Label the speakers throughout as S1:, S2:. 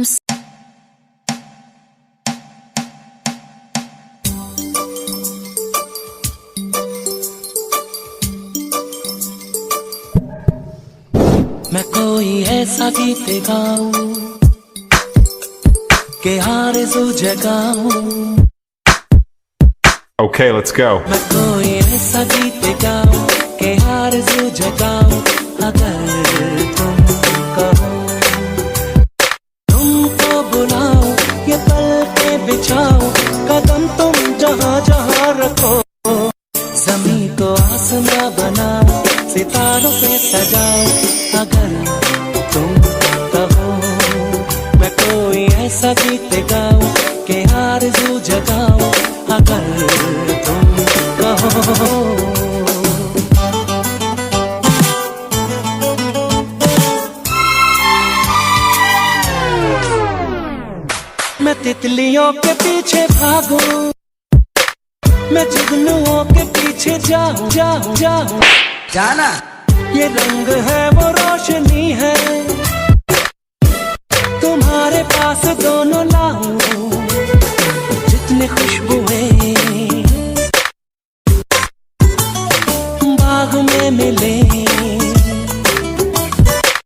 S1: I'm s-
S2: मैं कोई ऐसा गीत गाऊं के आरज़ू जगाऊं।
S3: Okay, let's go.
S2: मैं कोई ऐसा गीत गाऊं के आरज़ू जगाऊं। अगर तुम कहो तुमको बुलाऊं, ये पलके बिछाऊं, कदम तुम जहां जहां रखो। ज़मीं को आसमां बनाऊं, सितारों पे सजाऊं। अगर तुम कहो मैं कोई ऐसा गीत गाऊं के आरज़ू जगाऊं। अगर तुम कहो मैं तितलियों के पीछे भागूं, मैं जुगनुओं के पीछे जाऊं जाऊं जाऊं।
S4: जाना
S2: ये रंग है वो रोशनी है, तुम्हारे पास दोनों लाऊं। जितने खुशबुएं बाग में मिले,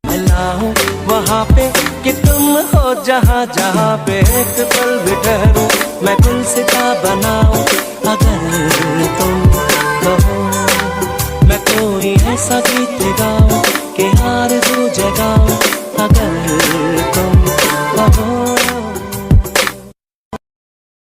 S2: मैं लाऊं वहाँ पे कि तुम हो जहाँ जहाँ पे एक पल भी ठहरूं। मैं गुलसिता बनाऊं अगर तुम